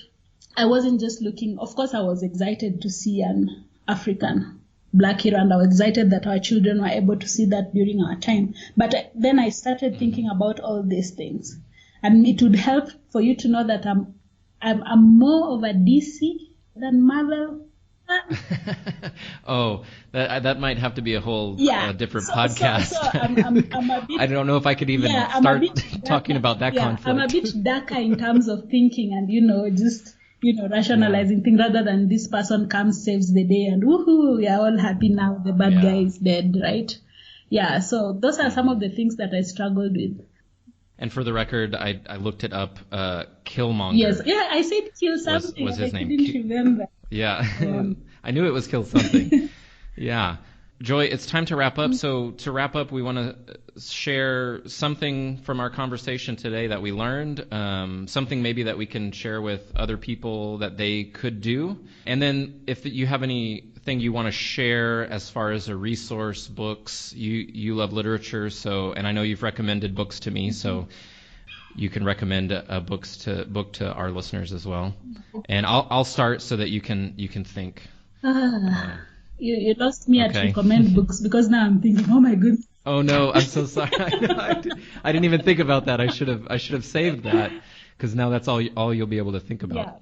I wasn't just looking. Of course, I was excited to see an African black hero, and I was excited that our children were able to see that during our time. But then I started thinking about all these things. And it would help for you to know that I'm more of a DC than Marvel. Oh, that might have to be a whole different podcast. So I'm a bit, I don't know if I could even start talking about that conflict. I'm a bit darker in terms of thinking and, just, rationalizing things rather than this person comes, saves the day, and woohoo, we are all happy now, the bad guy is dead, right? Yeah, so those are some of the things that I struggled with. And for the record, I looked it up. Killmonger. Yes, I said kill something. Was his name? I didn't remember. Yeah, I knew it was kill something. Yeah. Joy, it's time to wrap up. So to wrap up, we want to share something from our conversation today that we learned, something maybe that we can share with other people that they could do. And then if you have anything you want to share as far as a resource, books, you love literature, and I know you've recommended books to me, so you can recommend a book to our listeners as well. And I'll start so that you can think. You lost me at recommend books because now I'm thinking, oh my goodness. Oh no, I'm so sorry. I didn't even think about that. I should have saved that because now that's all you'll be able to think about.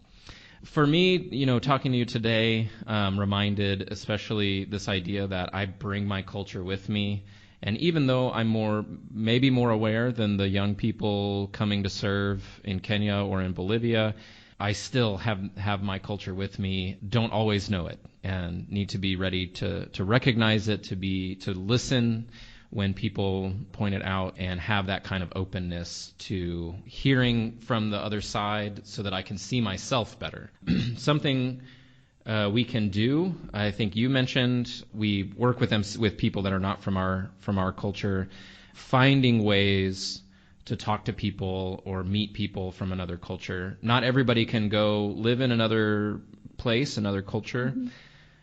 For me, talking to you today reminded especially this idea that I bring my culture with me. And even though I'm maybe more aware than the young people coming to serve in Kenya or in Bolivia, I still have my culture with me, don't always know it, and need to be ready to recognize it, to listen when people point it out, and have that kind of openness to hearing from the other side so that I can see myself better. Something we can do, I think you mentioned, we work with people that are not from our culture, finding ways to talk to people or meet people from another culture. Not everybody can go live in another place, another culture,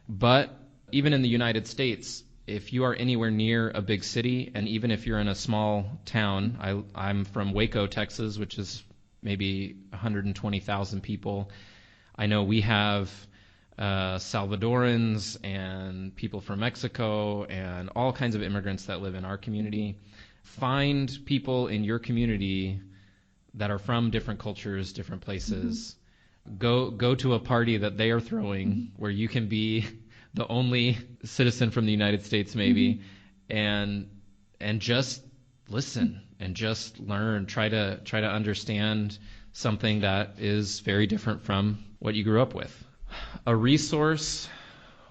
but even in the United States, if you are anywhere near a big city, and even if you're in a small town, I'm from Waco, Texas, which is maybe 120,000 people. I know we have Salvadorans and people from Mexico and all kinds of immigrants that live in our community. Find people in your community that are from different cultures, different places. Go to a party that they are throwing where you can be the only citizen from the United States maybe, and just listen and just learn. Try to understand something that is very different from what you grew up with. A resource,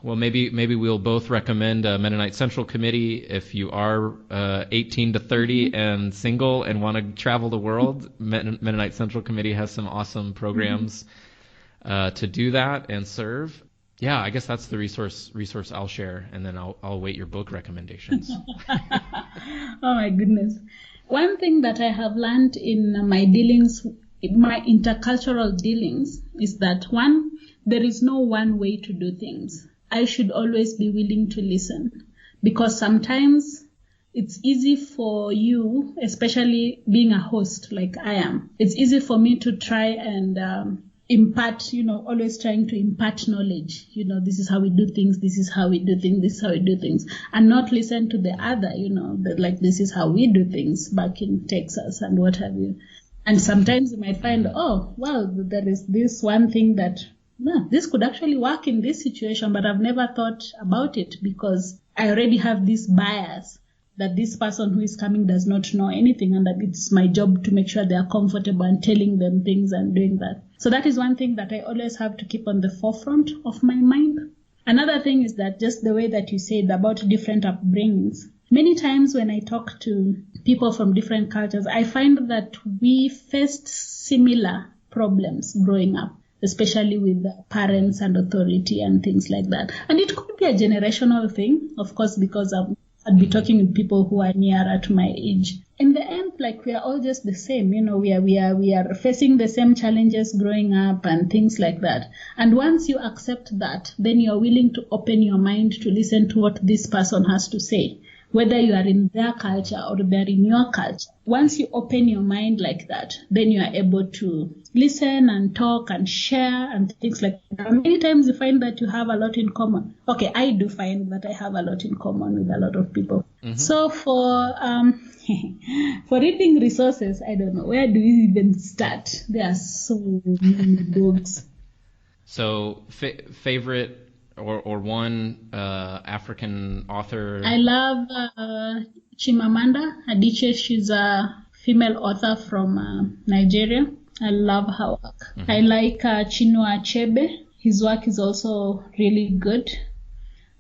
well, maybe we'll both recommend Mennonite Central Committee if you are 18 to 30 and single and want to travel the world. Mennonite Central Committee has some awesome programs to do that and serve. Yeah, I guess that's the resource I'll share, and then I'll await your book recommendations. Oh my goodness. One thing that I have learned in my dealings, my intercultural dealings, is that there is no one way to do things. I should always be willing to listen, because sometimes it's easy for you, especially being a host like I am, it's easy for me to try and impart, always trying to impart knowledge. This is how we do things, this is how we do things, this is how we do things, and not listen to the other, this is how we do things back in Texas and what have you. And sometimes you might find, there is this one thing that, this could actually work in this situation, but I've never thought about it because I already have this bias that this person who is coming does not know anything, and that it's my job to make sure they are comfortable and telling them things and doing that. So that is one thing that I always have to keep on the forefront of my mind. Another thing is that just the way that you said about different upbringings. Many times when I talk to people from different cultures, I find that we faced similar problems growing up, especially with parents and authority and things like that. And it could be a generational thing, of course, because I'd be talking with people who are nearer to my age. In the end, we are all just the same. We are facing the same challenges growing up and things like that. And once you accept that, then you're willing to open your mind to listen to what this person has to say, whether you are in their culture or they're in your culture. Once you open your mind like that, then you are able to listen and talk and share and things like that. Many times you find that you have a lot in common. Okay, I do find that I have a lot in common with a lot of people. Mm-hmm. So for reading resources, I don't know, where do we even start? There are so many books. So favorite or one African author? I love Chimamanda Adichie. She's a female author from Nigeria. I love her work. Mm-hmm. I like Chinua Achebe. His work is also really good.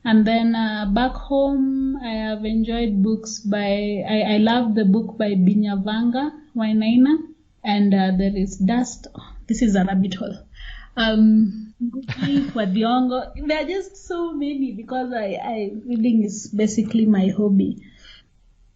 And then back home, I have enjoyed books by, I love the book by Binyavanga Wainaina. And there is Dust. This is a rabbit hole. Wadiongo. There are just so many because reading is basically my hobby.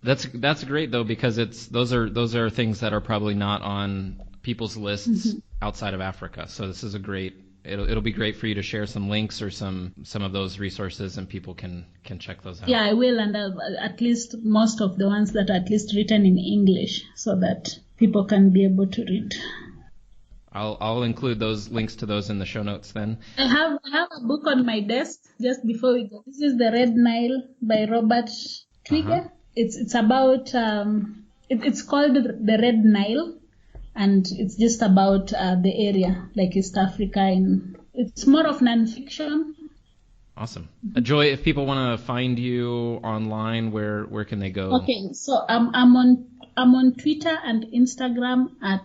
That's great though, because those are things that are probably not on people's lists outside of Africa. So this is it'll be great for you to share some links or some of those resources, and people can check those out. Yeah, I will, and at least most of the ones that are at least written in English, so that people can be able to read. I'll include those links to those in the show notes then. I have a book on my desk just before we go. This is The Red Nile by Robert Twigger. It's about it's called The Red Nile, and it's just about the area, like East Africa. It's more of nonfiction. Awesome. Joy, if people want to find you online, where can they go? Okay, so I'm on Twitter and Instagram at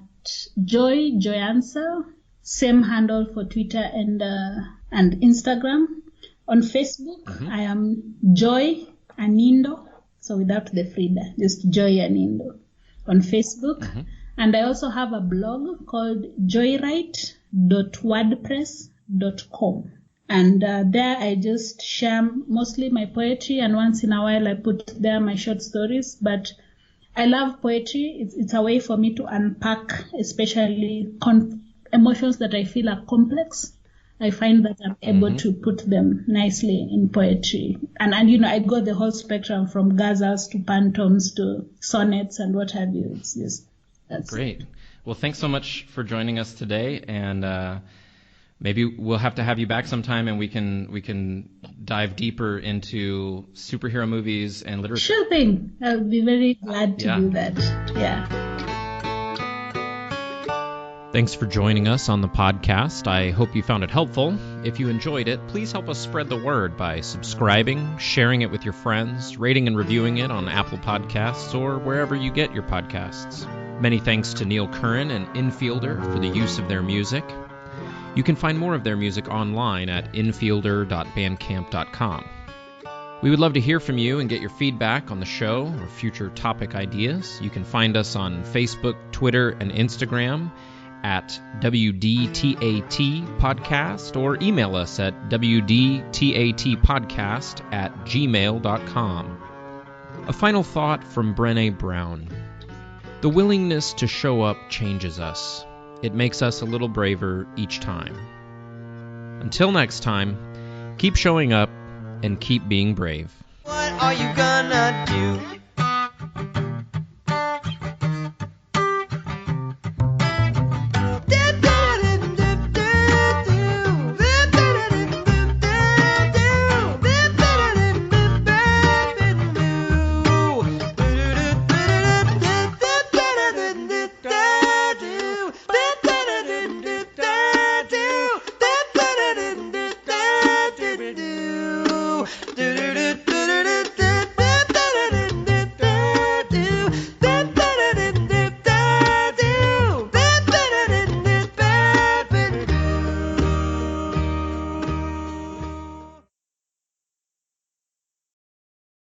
Joyansel. Same handle for Twitter and Instagram. On Facebook, I am Joy Anindo, so without the Frida, just Joy Anindo on Facebook. And I also have a blog called joywrite.wordpress.com. And there I just share mostly my poetry, and once in a while I put there my short stories. But I love poetry. It's a way for me to unpack, especially emotions that I feel are complex. I find that I'm able to put them nicely in poetry. And I go the whole spectrum from ghazals to pantoms to sonnets and what have you. It's just, that's great. Well, thanks so much for joining us today, and maybe we'll have to have you back sometime, and we can dive deeper into superhero movies and literature. Sure thing. I'll be very glad to do that. Yeah. Thanks for joining us on the podcast. I hope you found it helpful. If you enjoyed it, please help us spread the word by subscribing, sharing it with your friends, rating and reviewing it on Apple Podcasts or wherever you get your podcasts. Many thanks to Neil Curran and Infielder for the use of their music. You can find more of their music online at infielder.bandcamp.com. We would love to hear from you and get your feedback on the show or future topic ideas. You can find us on Facebook, Twitter, and Instagram at WDTAT Podcast, or email us at WDTATpodcast@gmail.com. A final thought from Brené Brown. The willingness to show up changes us. It makes us a little braver each time. Until next time, keep showing up and keep being brave. What are you gonna do?